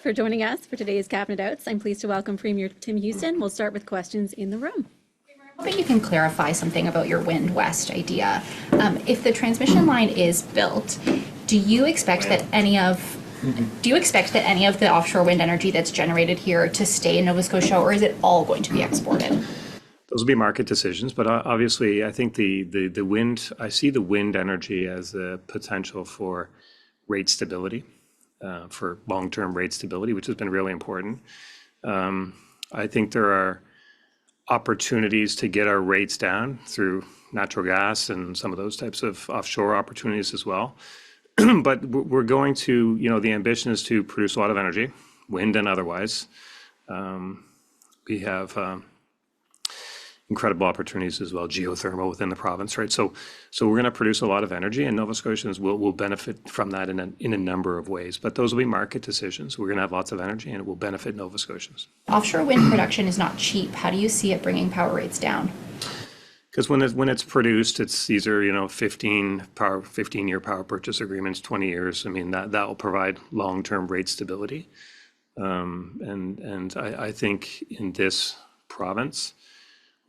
for joining us for today's Cabinet Outs. I'm pleased to welcome Premier Tim Houston. We'll start with questions in the room. I hope you can clarify something about your Wind West idea. If the transmission line is built, do you expect that any of the offshore wind energy that's generated here to stay in Nova Scotia, or is it all going to be exported? Those will be market decisions, but obviously I think I see the wind energy as a potential for rate stability, for long-term rate stability, which has been really important. I think there are opportunities to get our rates down through natural gas and some of those types of offshore opportunities as well. But we're going to, the ambition is to produce a lot of energy, wind and otherwise. We have incredible opportunities as well, geothermal within the province, right? So we're going to produce a lot of energy, and Nova Scotians will benefit from that in a number of ways. But those will be market decisions. We're going to have lots of energy, and it will benefit Nova Scotians. Offshore wind production is not cheap. How do you see it bringing power rates down? Because when it's produced, these are 15-year power purchase agreements, 20 years. I mean that will provide long-term rate stability, and I think in this province,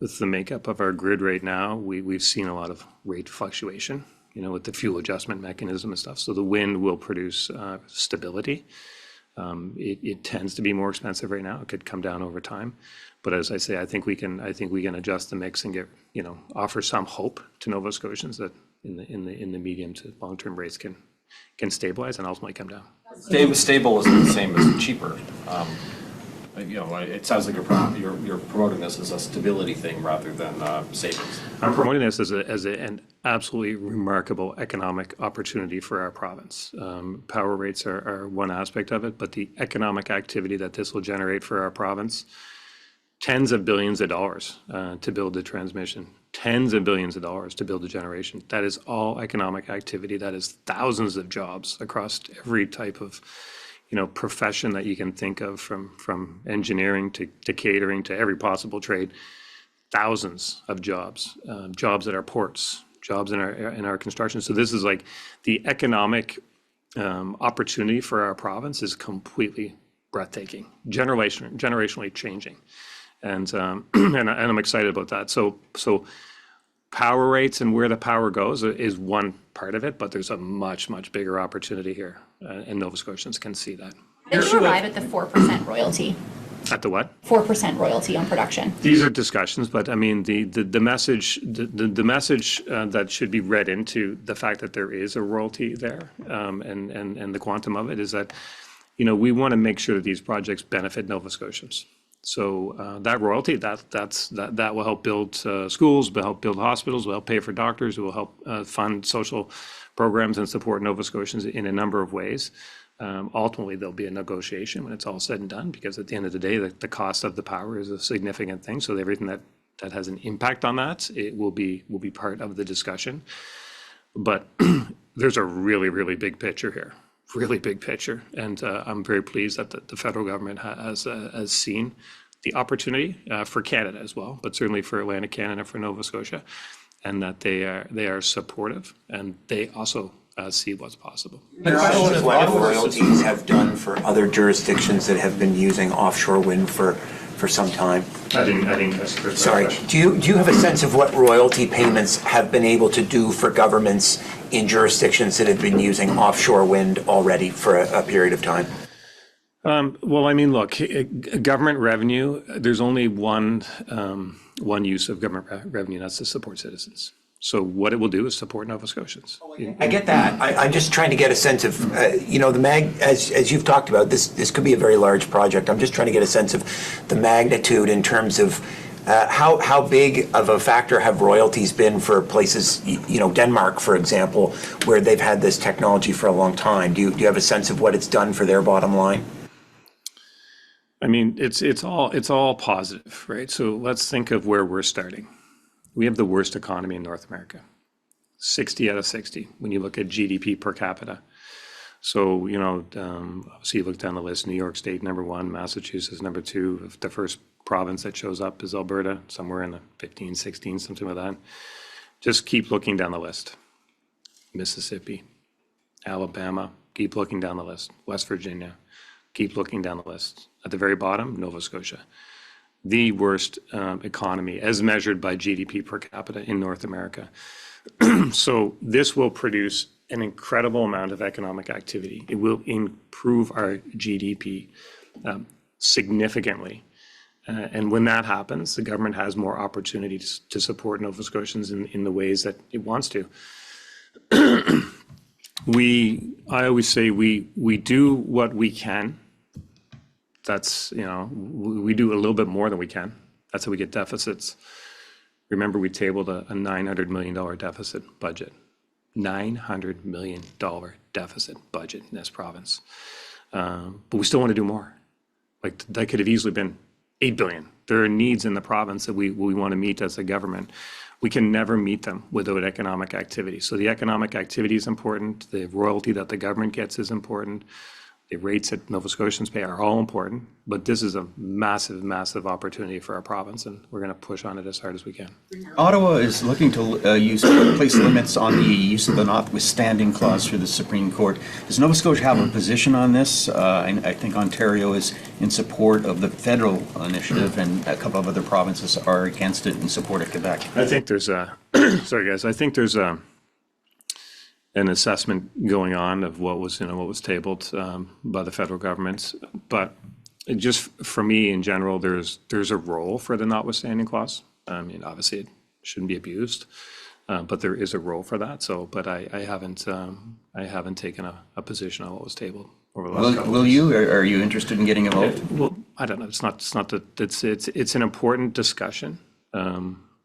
with the makeup of our grid right now, we've seen a lot of rate fluctuation, with the fuel adjustment mechanism and stuff. So the wind will produce stability. It tends to be more expensive right now. It could come down over time, but as I say, I think we can adjust the mix and offer some hope to Nova Scotians that in the medium to long term rates can stabilize and ultimately come down. Stable isn't the same as cheaper. It sounds like you're promoting this as a stability thing rather than savings. I'm promoting this as an absolutely remarkable economic opportunity for our province. Power rates are one aspect of it, but the economic activity that this will generate for our province, tens of billions of dollars to build the transmission, tens of billions of dollars to build the generation. That is all economic activity. That is thousands of jobs across every type of profession that you can think of, from engineering to catering to every possible trade. Thousands of jobs, jobs at our ports, jobs in our construction. So this is like the economic opportunity for our province is completely breathtaking, generationally changing, and I'm excited about that. So power rates and where the power goes is one part of it, but there's a much bigger opportunity here, and Nova Scotians can see that. Did you arrive at the 4% royalty? At the what? 4% royalty on production. These are discussions, but I mean the message that should be read into the fact that there is a royalty there, and the quantum of it is that we want to make sure that these projects benefit Nova Scotians. So that royalty, that will help build schools, will help build hospitals, will help pay for doctors, it will help fund social programs and support Nova Scotians in a number of ways. Ultimately, there'll be a negotiation when it's all said and done, because at the end of the day, the cost of the power is a significant thing. So everything that has an impact on that, it will be part of the discussion. But there's a really big picture here. Really big picture, and I'm very pleased that the federal government has seen the opportunity for Canada as well, but certainly for Atlantic Canada, for Nova Scotia, and that they are supportive, and they also see what's possible. The question is what royalties have done for other jurisdictions that have been using offshore wind for some time. I didn't catch the Sorry. question. Do you have a sense of what royalty payments have been able to do for governments in jurisdictions that have been using offshore wind already for a period of time? Well, I mean, look, government revenue, there's only one use of government revenue, and that's to support citizens. So what it will do is support Nova Scotians. I get that. I'm just trying to get a sense of, as you've talked about, this could be a very large project. I'm just trying to get a sense of the magnitude in terms of how big of a factor have royalties been for places, Denmark, for example, where they've had this technology for a long time. Do you have a sense of what it's done for their bottom line? I mean, it's all positive, right? So let's think of where we're starting. We have the worst economy in North America, 60 out of 60 when you look at GDP per capita. So, obviously you look down the list, New York State, number one, Massachusetts, number two. The first province that shows up is Alberta, somewhere in the 15, 16, something like that. Just keep looking down the list. Mississippi, Alabama, keep looking down the list. West Virginia, Keep looking down the list. At the very bottom, Nova Scotia. The worst economy as measured by GDP per capita in North America. So this will produce an incredible amount of economic activity. It will improve our GDP significantly. And when that happens, the government has more opportunities to support Nova Scotians in the ways that it wants to. I always say we do what we can. That's, we do a little bit more than we can. That's how we get deficits. Remember, we tabled a $900 million deficit budget. $900 million deficit budget in this province. But we still want to do more. Like, that could have easily been $8 billion. There are needs in the province that we want to meet as a government. We can never meet them without economic activity. So the economic activity is important. The royalty that the government gets is important. The rates that Nova Scotians pay are all important. But this is a massive, massive opportunity for our province, and we're going to push on it as hard as we can. Ottawa is looking to place limits on the use of the notwithstanding clause through the Supreme Court. Does Nova Scotia have a position on this? I think Ontario is in support of the federal initiative, and a couple of other provinces are against it in support of Quebec. I think there's a, sorry guys, I think there's an assessment going on of what was tabled by the federal government. But just for me in general, there's a role for the notwithstanding clause. I mean, obviously it shouldn't be abused, but there is a role for that. So, but I haven't taken a position on what was tabled over the last couple Will you? Are you interested in getting involved? Well, I don't know. It's not that it's an important discussion.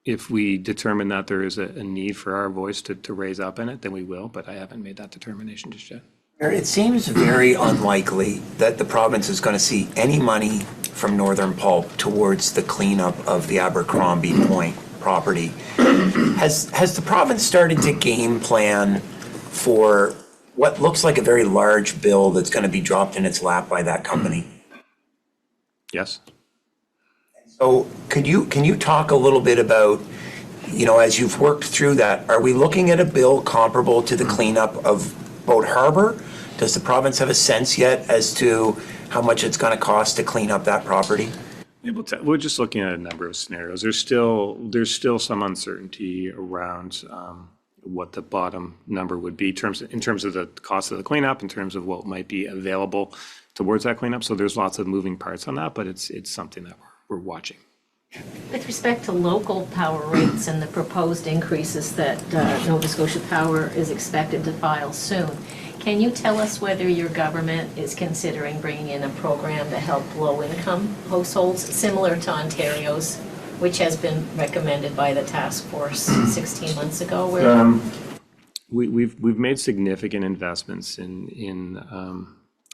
If we determine that there is a need for our voice to raise up in it, then we will, but I haven't made that determination just yet. It seems very unlikely that the province is going to see any money from Northern Pulp towards the cleanup of the Abercrombie Point property. Has the province started to game plan for what looks like a very large bill that's going to be dropped in its lap by that company? Yes. So can you talk a little bit about, as you've worked through that, are we looking at a bill comparable to the cleanup of Boat Harbor? Does the province have a sense yet as to how much it's going to cost to clean up that property? We're just looking at a number of scenarios. There's still some uncertainty around what the bottom number would be in terms of the cost of the cleanup, in terms of what might be available towards that cleanup. So there's lots of moving parts on that, but it's something that we're watching. With respect to local power rates and the proposed increases that Nova Scotia Power is expected to file soon, can you tell us whether your government is considering bringing in a program to help low-income households similar to Ontario's, which has been recommended by the task force 16 months ago? We've made significant investments in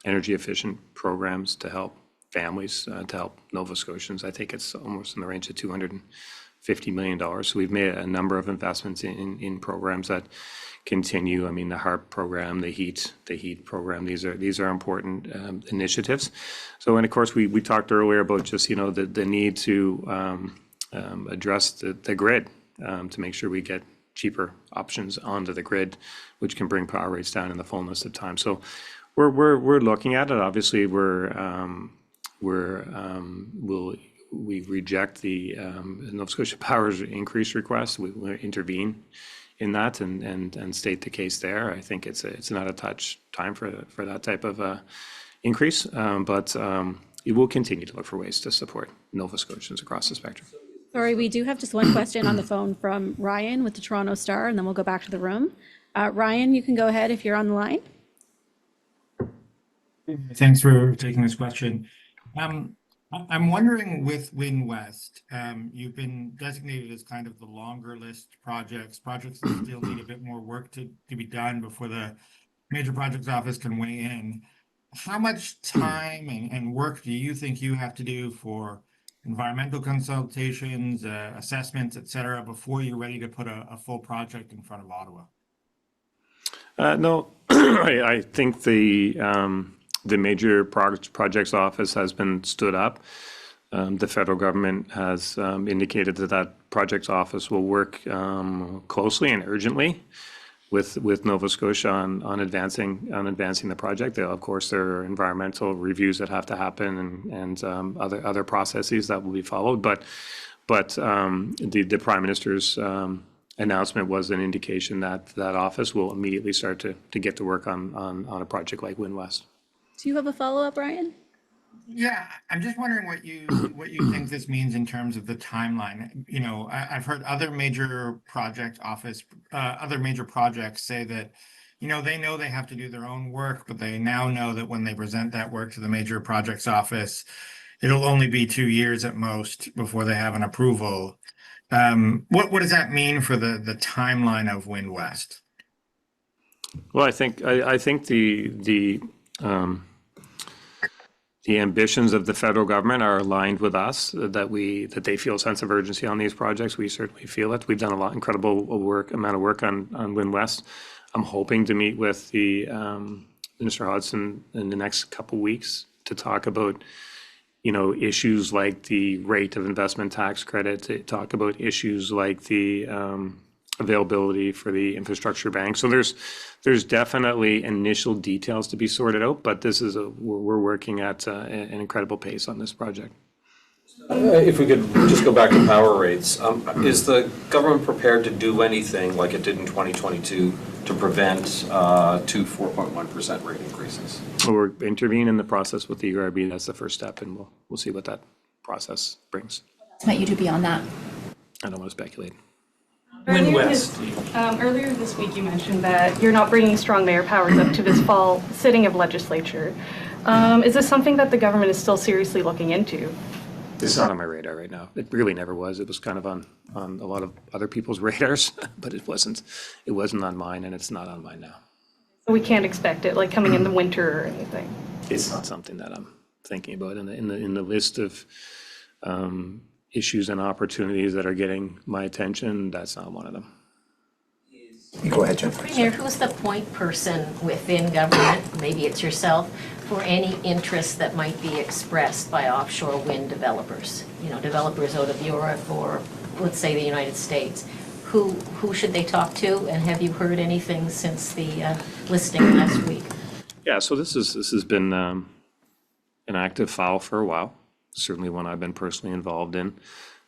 energy efficient programs to help families, to help Nova Scotians. I think it's almost in the range of $250 million. So we've made a number of investments in programs that continue. I mean, the HARP program, the HEAT program, these are important initiatives. So, and of course, we talked earlier about just, the need to address the grid to make sure we get cheaper options onto the grid, which can bring power rates down in the fullness of time. So we're looking at it. Obviously, we reject the Nova Scotia Power's increase request. We will intervene in that and state the case there. I think it's not a touch time for that type of increase, but it will continue to look for ways to support Nova Scotians across the spectrum. Sorry, we do have just one question on the phone from Ryan with the Toronto Star, and then we'll go back to the room. Ryan, you can go ahead if you're on the line. Thanks for taking this question. I'm wondering with Wind West, you've been designated as kind of the longer list projects that still need a bit more work to be done before the Major Projects Office can weigh in. How much time and work do you think you have to do for environmental consultations, assessments, et cetera, before you're ready to put a full project in front of Ottawa? No, I think the Major Projects Office has been stood up. The federal government has indicated that projects office will work closely and urgently with Nova Scotia on advancing the project. Of course, there are environmental reviews that have to happen and other processes that will be followed. But the Prime Minister's announcement was an indication that that office will immediately start to get to work on a project like Wind West. Do you have a follow-up, Ryan? Yeah, I'm just wondering what you think this means in terms of the timeline. You know, I've heard other major projects say that, you know, they know they have to do their own work, but they now know that when they present that work to the major projects office, it'll only be 2 years at most before they have an approval. What does that mean for the timeline of Wind West? Well, I think the ambitions of the federal government are aligned with us, that they feel a sense of urgency on these projects. We certainly feel it. We've done incredible amount of work on Wind West. I'm hoping to meet with the Minister Hodgson in the next couple weeks to talk about, you know, issues like the rate of investment tax credit, to talk about issues like the availability for the infrastructure bank. So there's definitely initial details to be sorted out, but this is we're working at an incredible pace on this project. If we could just go back to power rates, is the government prepared to do anything like it did in 2022 to prevent 4.1% rate increases? We're intervening in the process with the URB. That's the first step, and we'll see what that process brings. What's meant you to be on that? I don't want to speculate. Earlier this week, you mentioned that you're not bringing strong mayor powers up to this fall sitting of legislature. Is this something that the government is still seriously looking into? It's not on my radar right now. It really never was. It was kind of on a lot of other people's radars, but it wasn't on mine, and it's not on mine now. So we can't expect it like coming in the winter or anything? It's not something that I'm thinking about in the list of issues and opportunities that are getting my attention. That's not one of them. You go ahead, Jennifer. Premier, who's the point person within government, maybe it's yourself, for any interest that might be expressed by offshore wind developers? You know, developers out of Europe or, let's say, the United States. Who should they talk to, and have you heard anything since the listing last week? Yeah, so this has been an active file for a while. Certainly one I've been personally involved in,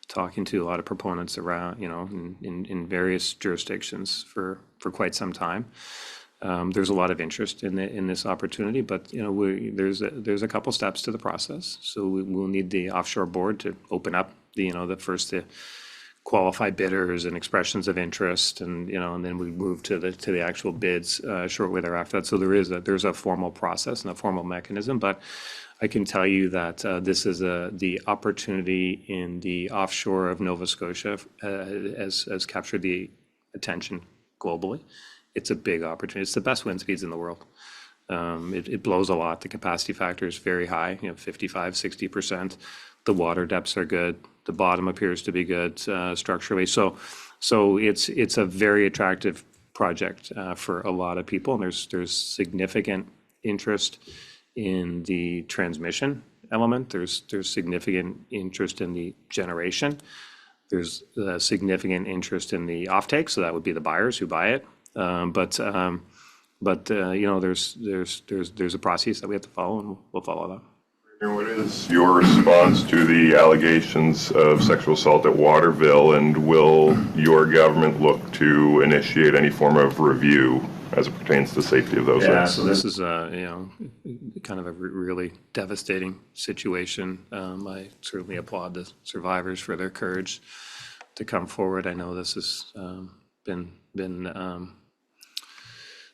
talking to a lot of proponents around, you know, in various jurisdictions for quite some time. There's a lot of interest in this opportunity, but, you know, there's a couple steps to the process. So we'll need the offshore board to open up the first to qualify bidders and expressions of interest, and, you know, and then we move to the actual bids shortly thereafter that. So there's a formal process and a formal mechanism, but I can tell you that this is the opportunity in the offshore of Nova Scotia has captured the attention globally. It's a big opportunity. It's the best wind speeds in the world. It blows a lot. The capacity factor is very high, you know, 55, 60%. The water depths are good. The bottom appears to be good structurally. So it's a very attractive project for a lot of people. And there's significant interest in the transmission element. There's significant interest in the generation. There's significant interest in the offtake, so that would be the buyers who buy it. But you know, there's a process that we have to follow, and we'll follow that. What is your response to the allegations of sexual assault at Waterville, and will your government look to initiate any form of review as it pertains to safety of those? Yeah, so this is you know, kind of a really devastating situation. I certainly applaud the survivors for their courage to come forward. I know this has been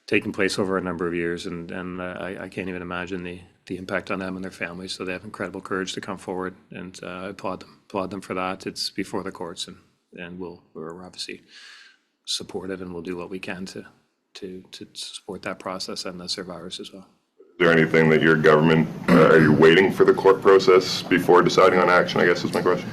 taking place over a number of years, and I can't even imagine the impact on them and their families. So they have incredible courage to come forward, and I applaud them for that. It's before the courts, and we're obviously supportive, and we'll do what we can to support that process and the survivors as well. Is there anything that your government, are you waiting for the court process before deciding on action, I guess is my question?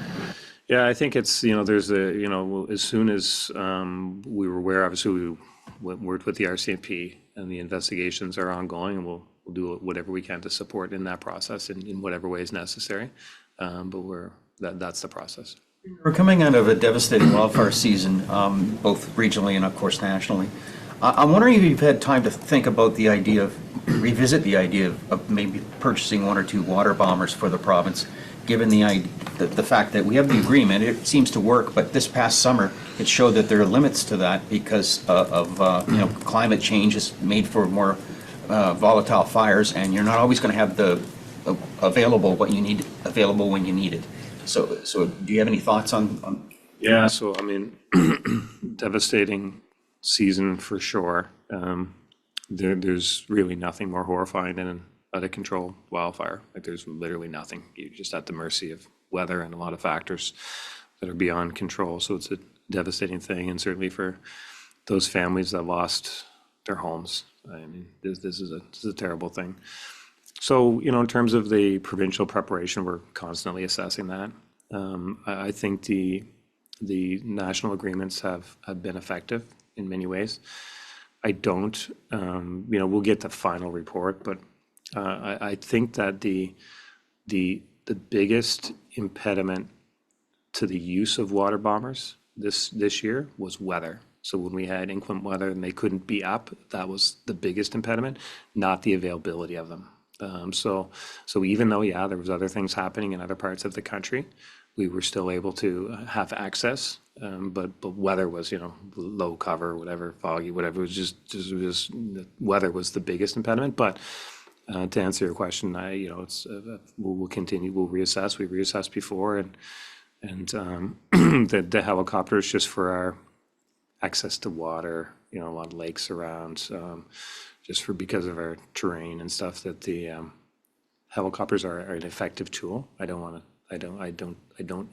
Yeah, I think it's, you know, there's you know, as soon as we were aware, obviously we worked with the RCMP, and the investigations are ongoing, and we'll do whatever we can to support in that process in whatever way is necessary. But that's the process. We're coming out of a devastating wildfire season, both regionally and of course nationally. I'm wondering if you've had time to think about the idea of, revisit the idea of maybe purchasing 1 or 2 water bombers for the province, given the fact that we have the agreement, it seems to work, but this past summer, it showed that there are limits to that because of climate change has made for more volatile fires, and you're not always going to have the available when you need it. So do you have any thoughts on? Yeah, so I mean, devastating season for sure. There's really nothing more horrifying than an out of control wildfire. Like there's literally nothing. You're just at the mercy of weather and a lot of factors that are beyond control. So it's a devastating thing, and certainly for those families that lost their homes. I mean, this is a terrible thing. So, in terms of the provincial preparation, we're constantly assessing that. I think the national agreements have been effective in many ways. I don't, we'll get the final report, but I think that the biggest impediment to the use of water bombers this year was weather. So when we had inclement weather and they couldn't be up, that was the biggest impediment, not the availability of them. So even though, there was other things happening in other parts of the country, we were still able to have access. But weather was, low cover, whatever, foggy, whatever. It was just weather was the biggest impediment. But to answer your question, it's we'll continue. We'll reassess. We reassessed before, and the helicopters just for our access to water. A lot of lakes around. Just because of our terrain and stuff, that the helicopters are an effective tool. I don't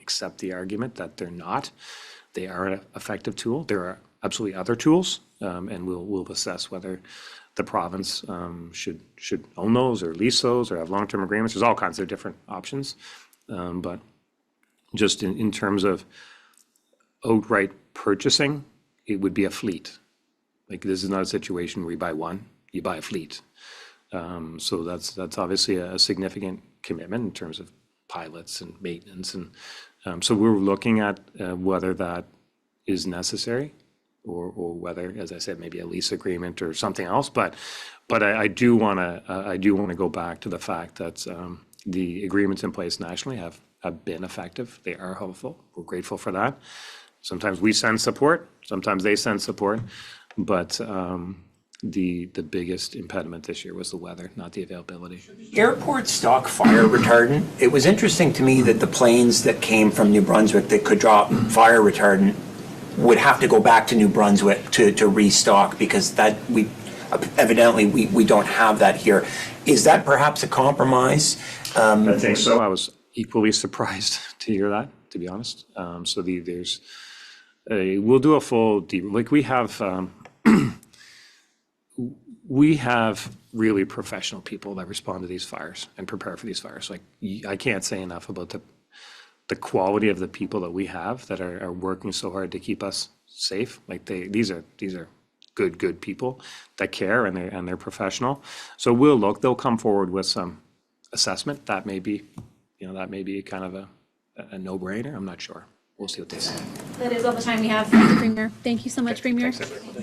accept the argument that they're not. They are an effective tool. There are absolutely other tools, and we'll assess whether the province should own those or lease those or have long-term agreements. There's all kinds of different options, but just in terms of outright purchasing, it would be a fleet. Like this is not a situation where you buy one. You buy a fleet. So that's obviously a significant commitment in terms of pilots and maintenance. And so we're looking at whether that is necessary or whether, as I said, maybe a lease agreement or something else. But I do want to go back to the fact that the agreements in place nationally have been effective. They are helpful. We're grateful for that. Sometimes we send support, sometimes they send support, but the biggest impediment this year was the weather, not the availability. Airport stock fire retardant. It was interesting to me that the planes that came from New Brunswick that could drop fire retardant would have to go back to New Brunswick to restock, because that we don't have that here. Is that perhaps a compromise? I think so. I was equally surprised to hear that, to be honest. So we'll do a full deep, like we have really professional people that respond to these fires and prepare for these fires. Like I can't say enough about the quality of the people that we have that are working so hard to keep us safe. Like these are good people that care, and they're professional. So they'll come forward with some assessment that may be kind of a no-brainer. I'm not sure. We'll see what they say. That is all the time we have, Premier. Thank you so much, Premier. Thanks, everybody.